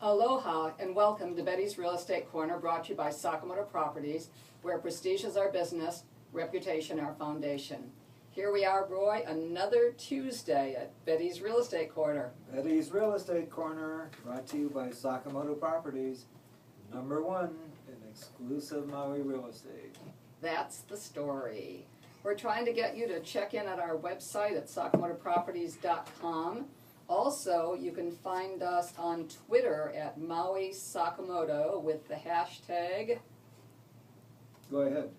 Aloha and welcome to Betty's Real Estate Corner, brought to you by Sakamoto Properties, where prestige is our business, reputation our foundation. Here we are, Roy, another Tuesday at Betty's Real Estate Corner. Betty's Real Estate Corner, brought to you by Sakamoto Properties, #1 in exclusive Maui real estate. That's the story. We're trying to get you to check in at our website at sakamotoproperties.com. Also, you can find us on Twitter at Maui Sakamoto with the hashtag Go ahead.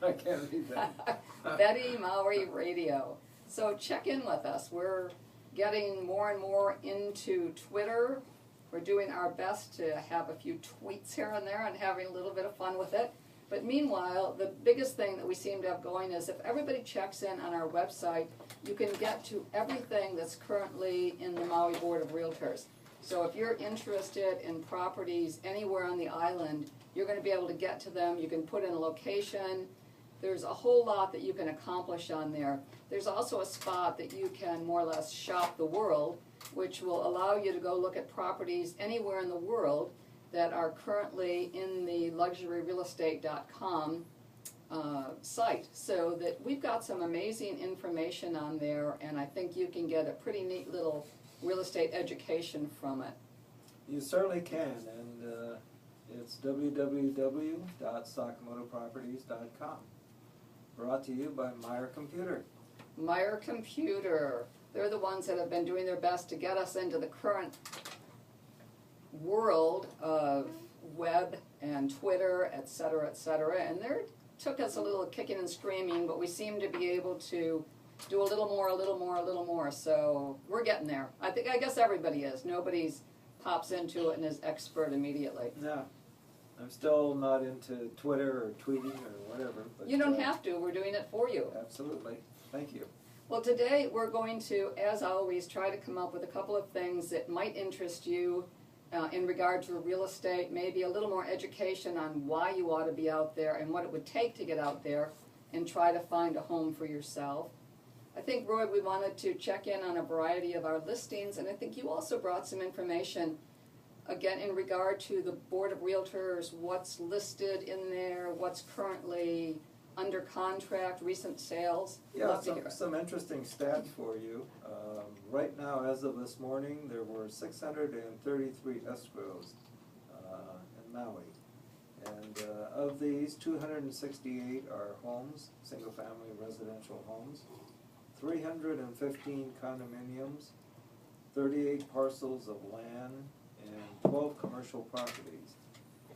I can't read that. Betty Maui Radio. So check in with us. We're getting more and more into Twitter. We're doing our best to have a few tweets here and there and having a little bit of fun with it. But meanwhile, the biggest thing that we seem to have going is if everybody checks in on our website, you can get to everything that's currently in the Maui Board of Realtors. So if you're interested in properties anywhere on the island, you're going to be able to get to them. You can put in a location. There's a whole lot that you can accomplish on there. There's also a spot that you can more or less shop the world, which will allow you to go look at properties anywhere in the world that are currently in the luxuryrealestate.com site. So that we've got some amazing information on there, and I think you can get a pretty neat little real estate education from it. You certainly can, and it's www.sakamotoproperties.com. Brought to you by Meyer Computer. Meyer Computer. They're the ones that have been doing their best to get us into the current world of web and Twitter, et cetera, and they took us a little kicking and screaming, but we seem to be able to do a little more, so we're getting there. I guess everybody is. Nobody's pops into it and is expert immediately. No, I'm still not into Twitter or tweeting or whatever. But you don't have to. We're doing it for you. Absolutely. Thank you. Well, today we're going to, as always, try to come up with a couple of things that might interest you in regard to real estate, maybe a little more education on why you ought to be out there and what it would take to get out there and try to find a home for yourself. I think, Roy, we wanted to check in on a variety of our listings, and I think you also brought some information, again, in regard to the Board of Realtors, what's listed in there, what's currently under contract, recent sales. Yeah, some interesting stats for you. Right now, as of this morning, there were 633 escrows in Maui. And of these, 268 are homes, single-family residential homes, 315 condominiums, 38 parcels of land, and 12 commercial properties.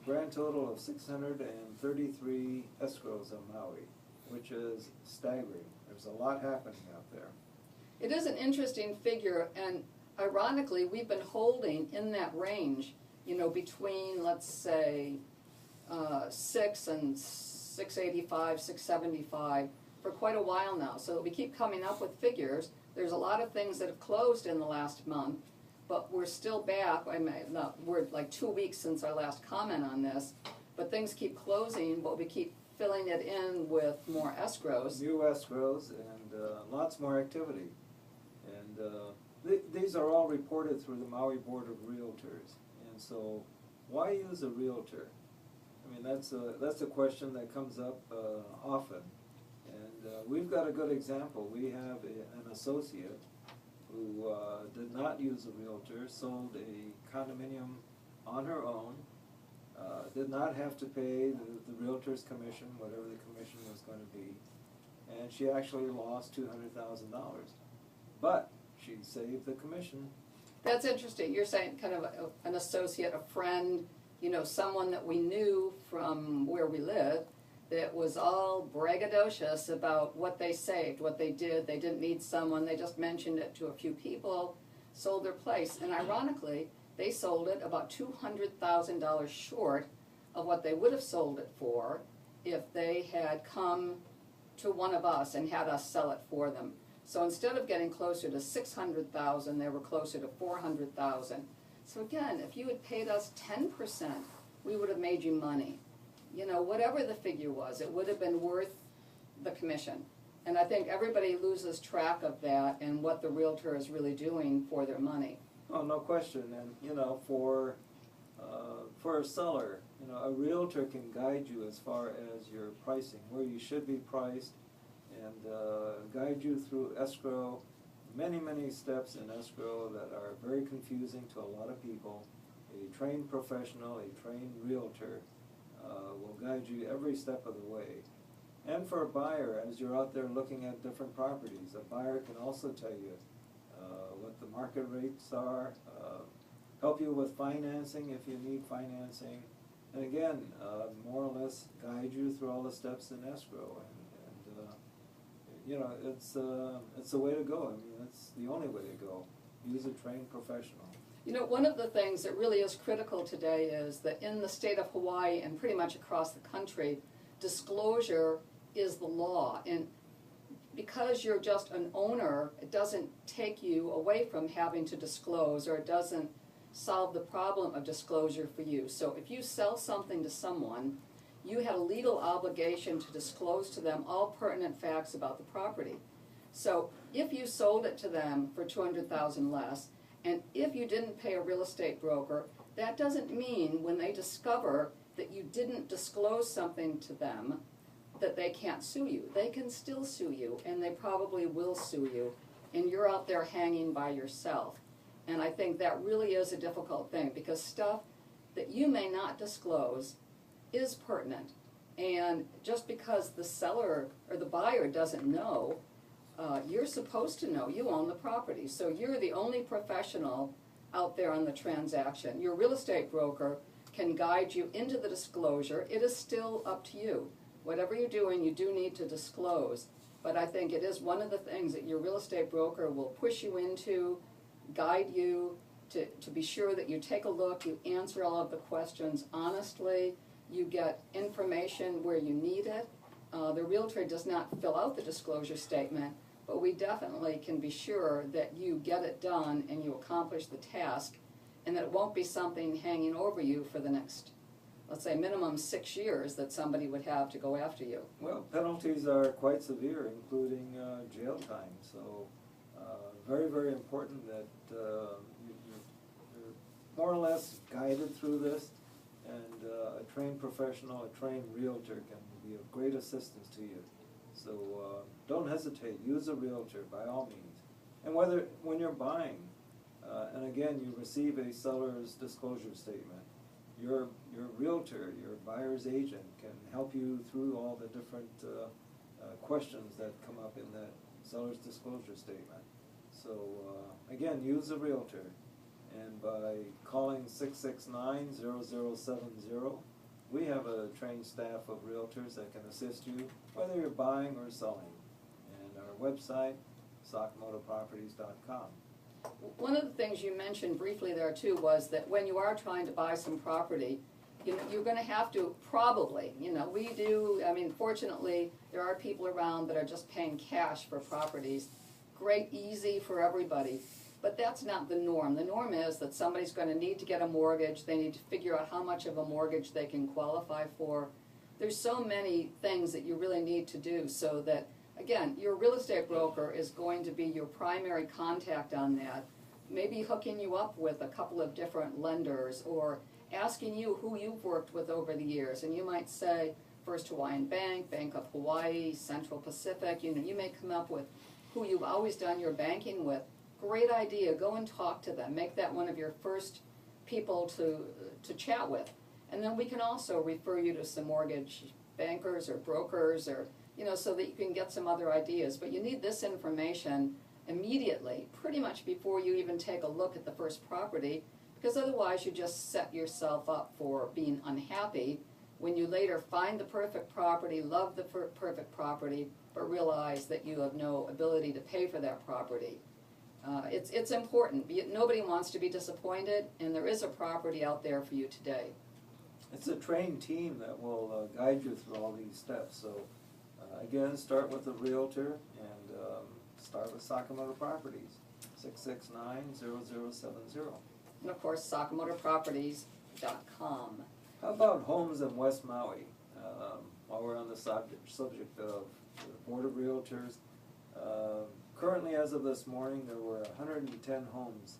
A grand total of 633 escrows on Maui, which is staggering. There's a lot happening out there. It is an interesting figure, and ironically, we've been holding in that range, you know, between, let's say, 6 and 685, 675 for quite a while now. So we keep coming up with figures. There's a lot of things that have closed in the last month, but we're still back. We're like 2 weeks since our last comment on this, but things keep closing, but we keep filling it in with more escrows. New escrows and lots more activity. And these are all reported through the Maui Board of Realtors. And so, why use a realtor? I mean, that's a question that comes up often. And we've got a good example. We have an associate who did not use a realtor, sold a condominium on her own, did not have to pay the realtor's commission, whatever the commission was going to be, and she actually lost $200,000. But she saved the commission. That's interesting. You're saying kind of an associate, a friend, you know, someone that we knew from where we live that was all braggadocious about what they saved, what they did. They didn't need someone. They just mentioned it to a few people, sold their place. And ironically, they sold it about $200,000 short of what they would have sold it for if they had come to one of us and had us sell it for them. So instead of getting closer to $600,000, they were closer to $400,000. So again, if you had paid us 10%, we would have made you money. You know, whatever the figure was, it would have been worth the commission. And I think everybody loses track of that and what the realtor is really doing for their money. Oh, no question. And, you know, for For a seller, a realtor can guide you as far as your pricing, where you should be priced, and guide you through escrow, many steps in escrow that are very confusing to a lot of people. A trained professional, a trained realtor will guide you every step of the way. And for a buyer, as you're out there looking at different properties, a buyer can also tell you what the market rates are, help you with financing if you need financing, and again, more or less guide you through all the steps in escrow. It's the way to go. I mean, it's the only way to go. Use a trained professional. One of the things that really is critical today is that in the state of Hawaii and pretty much across the country, disclosure is the law. And because you're just an owner, it doesn't take you away from having to disclose, or it doesn't solve the problem of disclosure for you. So if you sell something to someone, you had a legal obligation to disclose to them all pertinent facts about the property. So if you sold it to them for $200,000 less, and if you didn't pay a real estate broker, that doesn't mean when they discover that you didn't disclose something to them that they can't sue you. They can still sue you, and they probably will sue you, and you're out there hanging by yourself. And I think that really is a difficult thing, because stuff that you may not disclose is pertinent. And just because the seller or the buyer doesn't know, you're supposed to know. You own the property, so you're the only professional out there on the transaction. Your real estate broker can guide you into the disclosure. It is still up to you. Whatever you're doing, you do need to disclose. But I think it is one of the things that your real estate broker will push you into, guide you to be sure that you take a look, you answer all of the questions honestly, you get information where you need it. The realtor does not fill out the disclosure statement, but we definitely can be sure that you get it done and you accomplish the task, and that it won't be something hanging over you for the next, let's say, minimum 6 years that somebody would have to go after you. Well, penalties are quite severe, including jail time. So very important that you're more or less guided through this, and a trained professional, a trained realtor can be of great assistance to you. So don't hesitate, use a realtor by all means. And when you're buying, and again, you receive a seller's disclosure statement, your realtor, your buyer's agent, can help you through all the different questions that come up in that seller's disclosure statement. So again, use a realtor, and by calling 669-0070, we have a trained staff of realtors that can assist you whether you're buying or selling. And our website, SakamotoProperties.com. One of the things you mentioned briefly there too was that when you are trying to buy some property, you're going to have to probably, we do, fortunately, there are people around that are just paying cash for properties. Great, easy for everybody. But that's not the norm. The norm is that somebody's going to need to get a mortgage. They need to figure out how much of a mortgage they can qualify for. There's so many things that you really need to do so that, again, your real estate broker is going to be your primary contact on that, maybe hooking you up with a couple of different lenders or asking you who you've worked with over the years. And you might say First Hawaiian Bank, Bank of Hawaii, Central Pacific. You may come up with who you've always done your banking with. Great idea. Go and talk to them. Make that one of your first people to chat with. And then we can also refer you to some mortgage bankers or brokers, or so that you can get some other ideas. But you need this information immediately, pretty much before you even take a look at the first property, because otherwise you just set yourself up for being unhappy when you later find the perfect property, love the perfect property, but realize that you have no ability to pay for that property. It's important. Nobody wants to be disappointed, and there is a property out there for you today. It's a trained team that will guide you through all these steps. So again, start with a realtor, and start with Sakamoto Properties, 669-0070. And of course, SakamotoProperties.com. How about homes in West Maui? While we're on the subject of the Board of Realtors, currently, as of this morning, there were 110 homes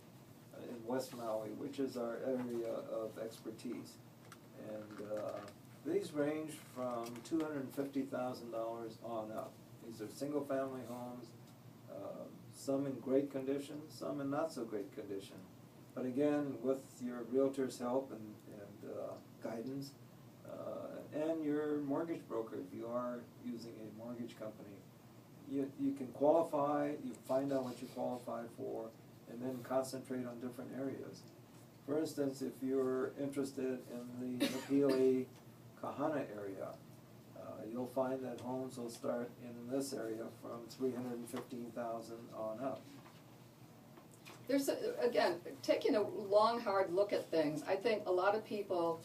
in West Maui, which is our area of expertise. And these range from $250,000 on up. These are single-family homes, some in great condition, some in not so great condition. But again, with your realtor's help and guidance, and your mortgage broker, if you are using a mortgage company, you can qualify, you find out what you qualify for, and then concentrate on different areas. For instance, if you're interested in the Napili Kahana area, you'll find that homes will start in this area from $315,000 on up. There's, again, taking a long, hard look at things, I think a lot of people,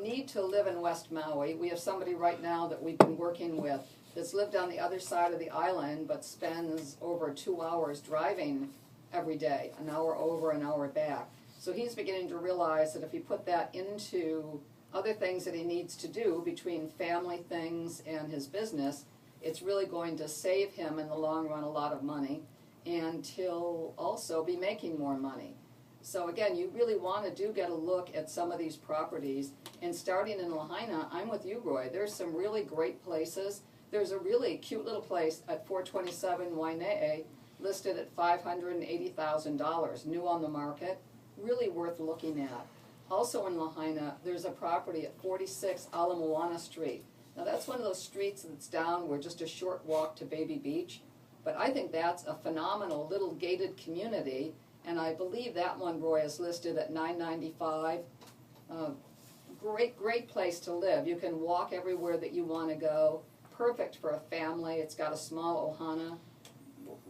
need to live in West Maui. We have somebody right now that we've been working with that's lived on the other side of the island but spends over 2 hours driving every day, an hour over, an hour back. So he's beginning to realize that if he put that into other things that he needs to do between family things and his business, it's really going to save him in the long run a lot of money, and he'll also be making more money. So again, you really want to get a look at some of these properties. And starting in Lahaina, I'm with you, Roy. There's some really great places. There's a really cute little place at 427 Waine'e, listed at $580,000, new on the market, really worth looking at. Also in Lahaina, there's a property at 46 Ala Moana St. Now that's one of those streets that's down where just a short walk to Baby Beach, but I think that's a phenomenal little gated community, and I believe that one, Roy, is listed at $995. Great place to live. You can walk everywhere that you want to go. Perfect for a family. It's got a small ohana.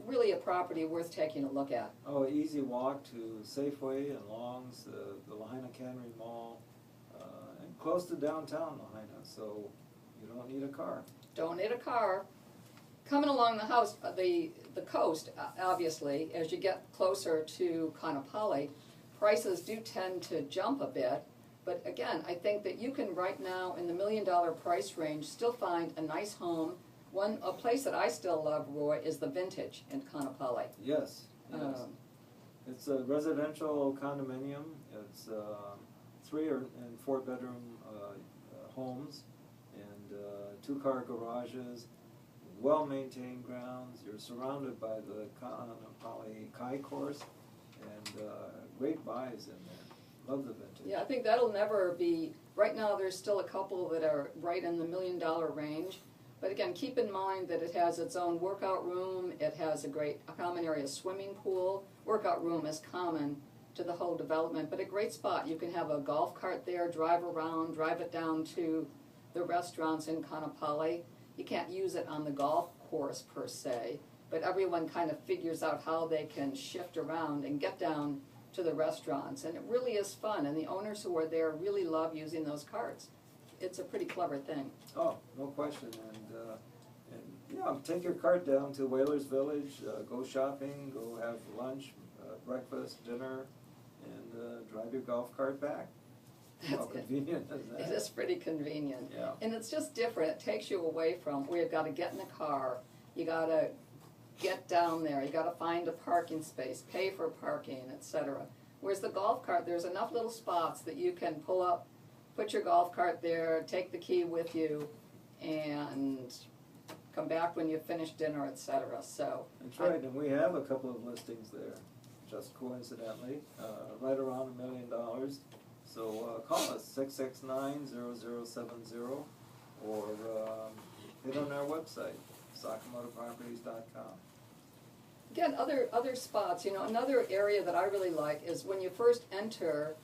Really a property worth taking a look at. Oh, easy walk to Safeway and Long's, the Lahaina Cannery Mall, and close to downtown Lahaina, so you don't need a car. Don't need a car. Coming along the coast, obviously, as you get closer to Kaanapali, prices do tend to jump a bit. But again, I think that you can right now in the $1 million price range still find a nice home. A place that I still love, Roy, is the Vintage in Kaanapali. Yes. It's a residential condominium. It's 3 and 4 bedroom homes and 2-car garages, well-maintained grounds. You're surrounded by the Kaanapali Kai course, and great buys in there. Love the Vintage. Yeah, I think that'll never be, right now there's still a couple that are right in the $1 million range. But again, keep in mind that it has its own workout room, it has a common area swimming pool. Workout room is common to the whole development, but a great spot. You can have a golf cart there, drive around, drive it down to the restaurants in Kaanapali. You can't use it on the golf course per se, but everyone kind of figures out how they can shift around and get down to the restaurants, and it really is fun, and the owners who are there really love using those carts. It's a pretty clever thing. Oh, no question. And yeah, take your cart down to Whalers Village, go shopping, go have lunch, breakfast, dinner, and drive your golf cart back. How convenient is that? It is pretty convenient. Yeah. And it's just different. It takes you away from where you've got to get in the car, you got to get down there, you got to find a parking space, pay for parking, etc. Whereas the golf cart, there's enough little spots that you can pull up, put your golf cart there, take the key with you, and come back when you've finished dinner, etc. So that's right, and we have a couple of listings there, just coincidentally, right around $1 million. So call us 669-0070 or hit on our website, sakamotoproperties.com. Again, other spots, another area that I really like is when you first enter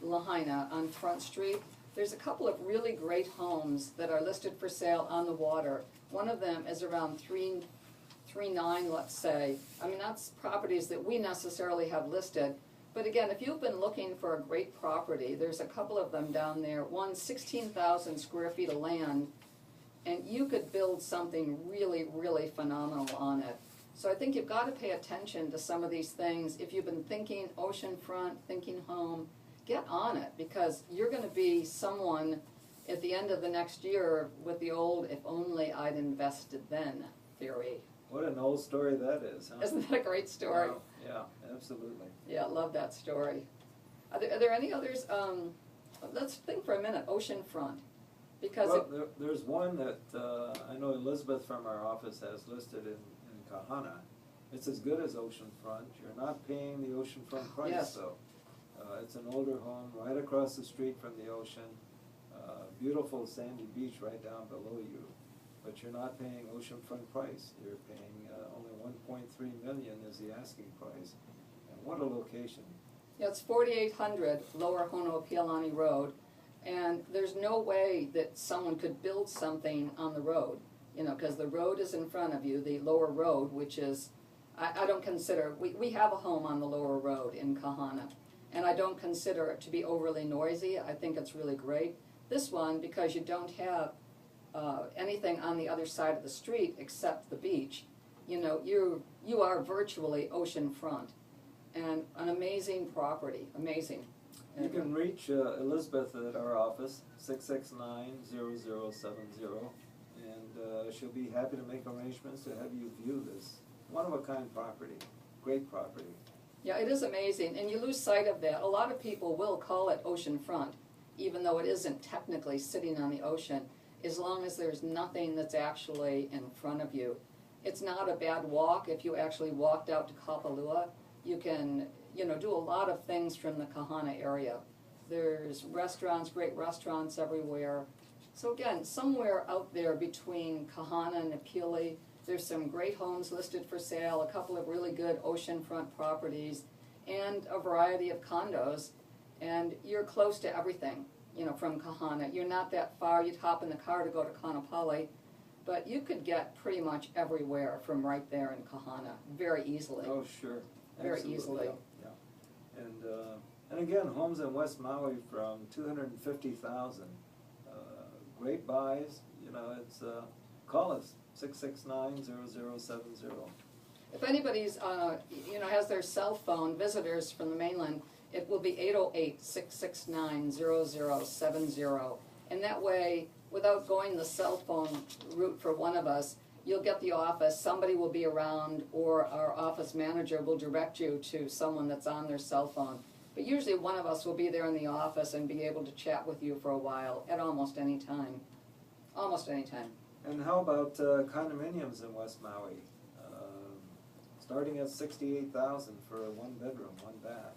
Lahaina on Front Street, there's a couple of really great homes that are listed for sale on the water. One of them is around 3.9, let's say. I mean, that's properties that we necessarily have listed. But again, if you've been looking for a great property, there's a couple of them down there. One, 16,000 square feet of land, and you could build something really, really phenomenal on it. So I think you've got to pay attention to some of these things. If you've been thinking oceanfront, thinking home, get on it, because you're going to be someone at the end of the next year with the old "if only I'd invested then" theory. What an old story that is, huh? Isn't that a great story? Wow. Yeah, absolutely. Yeah, I love that story. Are there any others? Let's think for a minute, oceanfront. Because Well, there's one that I know Elizabeth from our office has listed in Kahana. It's as good as oceanfront. You're not paying the oceanfront price, Yes. though. It's an older home right across the street from the ocean. Beautiful sandy beach right down below you. But you're not paying oceanfront price. You're paying only 1.3 million is the asking price. And what a location. yeah, it's 4800 Lower Honoapialani Road, and there's no way that someone could build something on the road, you know, because the road is in front of you, the lower road, which is, I don't consider, we have a home on the lower road in Kahana, and I don't consider it to be overly noisy. I think it's really great. This one, because you don't have anything on the other side of the street except the beach, you know, you are virtually oceanfront, and an amazing property, amazing. You can reach Elizabeth at our office, 669-0070, and she'll be happy to make arrangements to have you view this one-of-a-kind property, great property. Yeah, it is amazing, and you lose sight of that. A lot of people will call it oceanfront, even though it isn't technically sitting on the ocean, as long as there's nothing that's actually in front of you. It's not a bad walk. If you actually walked out to Kapalua, you can, you know, do a lot of things from the Kahana area. There's restaurants, great restaurants everywhere. So again, somewhere out there between Kahana and Napili, there's some great homes listed for sale, a couple of really good oceanfront properties, and a variety of condos. And you're close to everything, you know, from Kahana. You're not that far. You'd hop in the car to go to Kaanapali, but you could get pretty much everywhere from right there in Kahana very easily. Oh, sure. Very Absolutely. easily. Yeah. And again, homes in West Maui from 250,000. Great buys. You know, it's call us 669-0070. If anybody's, you know, has their cell phone, visitors from the mainland, it will be 808-669-0070. And that way, without going the cell phone route for one of us, you'll get the office, somebody will be around, or our office manager will direct you to someone that's on their cell phone. But usually one of us will be there in the office and be able to chat with you for a while at almost any time. Almost any time. And how about condominiums in West Maui? Starting at 68,000 for a one-bedroom, one-bath.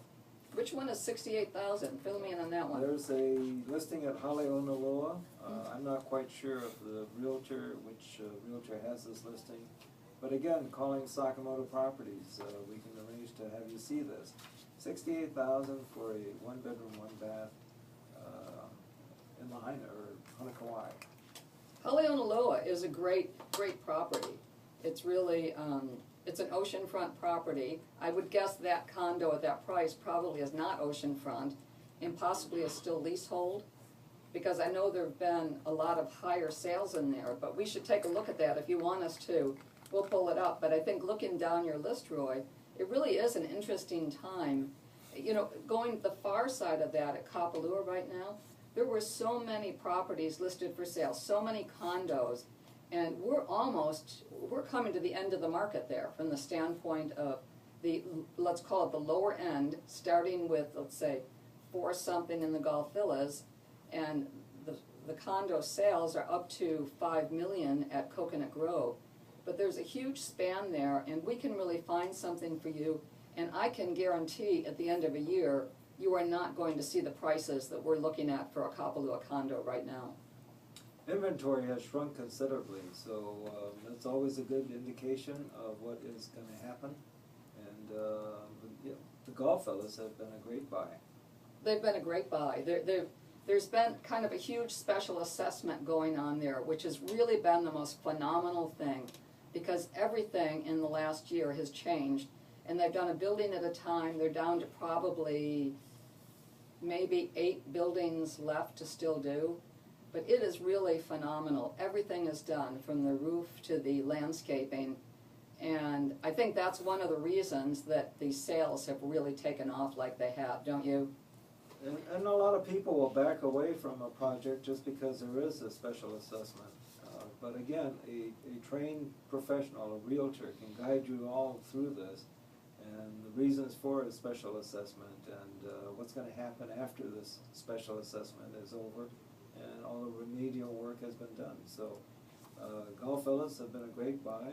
Which one is 68,000? Fill me in on that one. There's a listing at Aloha. I'm not quite sure of the realtor, which realtor has this listing. But again, calling Sakamoto Properties, we can arrange to have you see this. 68,000 for a one-bedroom, one-bath in Lahaina or Honokawai. Aloha is a great property. It's really, it's an oceanfront property. I would guess that condo at that price probably is not oceanfront and possibly is still leasehold, because I know there have been a lot of higher sales in there, but we should take a look at that if you want us to. We'll pull it up, but I think looking down your list, Roy, it really is an interesting time. You know, going the far side of that at Kapalua right now, there were so many properties listed for sale, so many condos, and we're coming to the end of the market there from the standpoint of the, let's call it the lower end, starting with, let's say, 4-something in the Gulf Villas, and the condo sales are up to 5 million at Coconut Grove. But there's a huge span there, and we can really find something for you, and I can guarantee at the end of a year, you are not going to see the prices that we're looking at for a Kapalua condo right now. Inventory has shrunk considerably, so that's always a good indication of what is going to happen. And the Golf Fellas have been a great buy. They've been a great buy. There's been kind of a huge special assessment going on there, which has really been the most phenomenal thing, because everything in the last year has changed, and they've done a building at a time. They're down to probably maybe 8 buildings left to still do, but it is really phenomenal. Everything is done from the roof to the landscaping, and I think that's one of the reasons that the sales have really taken off like they have, don't you? And a lot of people will back away from a project just because there is a special assessment. But But again, a trained professional, a realtor, can guide you all through this, and the reasons for a special assessment, and what's going to happen after this special assessment is over, and all the remedial work has been done. So Gulf Villas have been a great buy,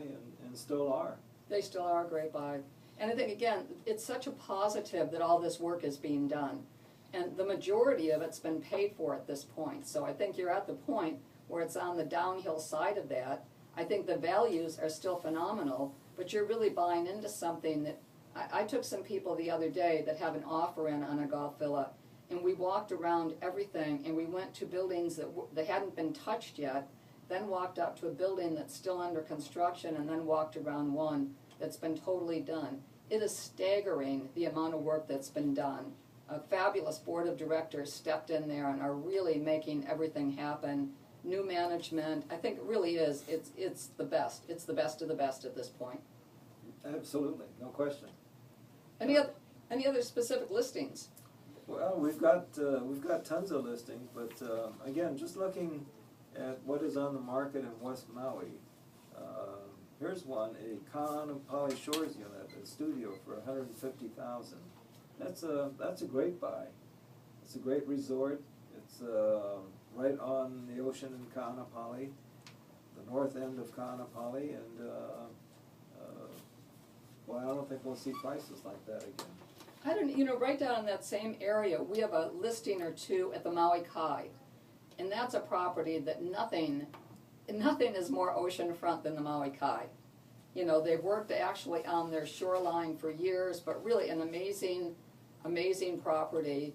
and still are. They still are a great buy. And I think, again, it's such a positive that all this work is being done. And the majority of it's been paid for at this point. So I think you're at the point where it's on the downhill side of that. I think the values are still phenomenal, but you're really buying into something that, I took some people the other day that have an offer in on a golf villa, and we walked around everything, and we went to buildings that hadn't been touched yet, then walked up to a building that's still under construction, and then walked around one that's been totally done. It is staggering the amount of work that's been done. A fabulous board of directors stepped in there and are really making everything happen. New management, I think it really is, it's the best. It's the best of the best at this point. Absolutely, no question. Any other specific listings? Well, we've got tons of listings, but again, just looking at what is on the market in West Maui. Here's one, a Kaanapali Shores unit, a studio for $150,000. That's a great buy. It's a great resort. It's right on the ocean in Kaanapali, the north end of Kaanapali, and well, I don't think we'll see prices like that again. I don't, right down in that same area, we have a listing or two at the Maui Kai, and that's a property that nothing is more oceanfront than the Maui Kai. They've worked actually on their shoreline for years, but really an amazing property.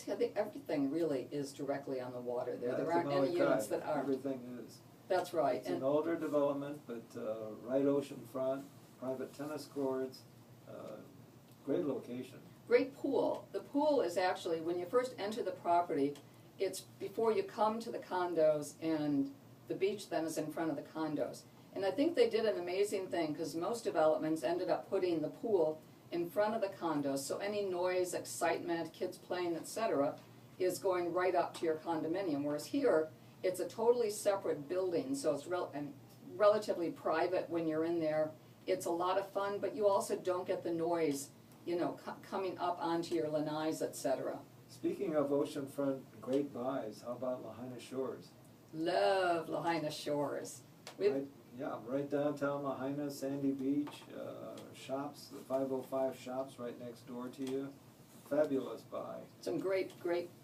I think everything really is directly on the water there. Yeah, there aren't any units that aren't. Everything is. That's right. It's an older development, but right oceanfront, private tennis courts, great location. Great pool. The pool is actually, when you first enter the property, it's before you come to the condos, and the beach then is in front of the condos. And I think they did an amazing thing, because most developments ended up putting the pool in front of the condos, so any noise, excitement, kids playing, etc., is going right up to your condominium. Whereas here, it's a totally separate building, so it's relatively private when you're in there. It's a lot of fun, but you also don't get the noise, coming up onto your lanais, etc. Speaking of oceanfront great buys, how about Lahaina Shores? Love Lahaina Shores. Right downtown Lahaina, Sandy Beach, shops, the 505 shops right next door to you. Fabulous buy. Some great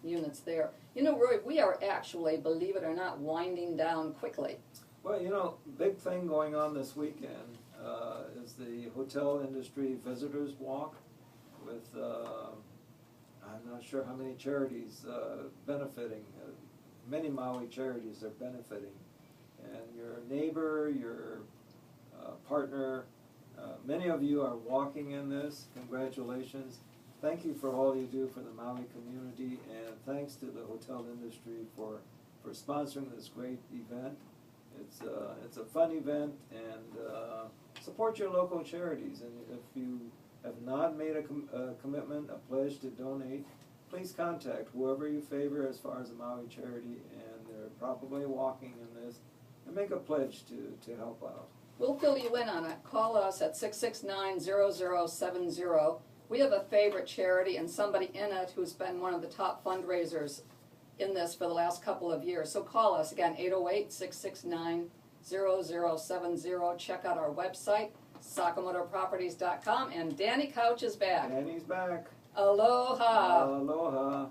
units there. Roy, we are actually, believe it or not, winding down quickly. Well, big thing going on this weekend is the hotel industry visitors walk with, I'm not sure how many charities benefiting. Many Maui charities are benefiting. And your neighbor, your partner, many of you are walking in this. Congratulations. Thank you for all you do for the Maui community, and thanks to the hotel industry for sponsoring this great event. It's a fun event, and support your local charities. And if you have not made a commitment, a pledge to donate, please contact whoever you favor as far as a Maui charity, and they're probably walking in this, and make a pledge to help out. We'll fill you in on it. Call us at 669-0070. We have a favorite charity and somebody in it who's been one of the top fundraisers in this for the last couple of years. So call us, again, 808-669-0070. Check out our website, sakamotoproperties.com, and Danny Couch is back. Danny's back. Aloha. Aloha.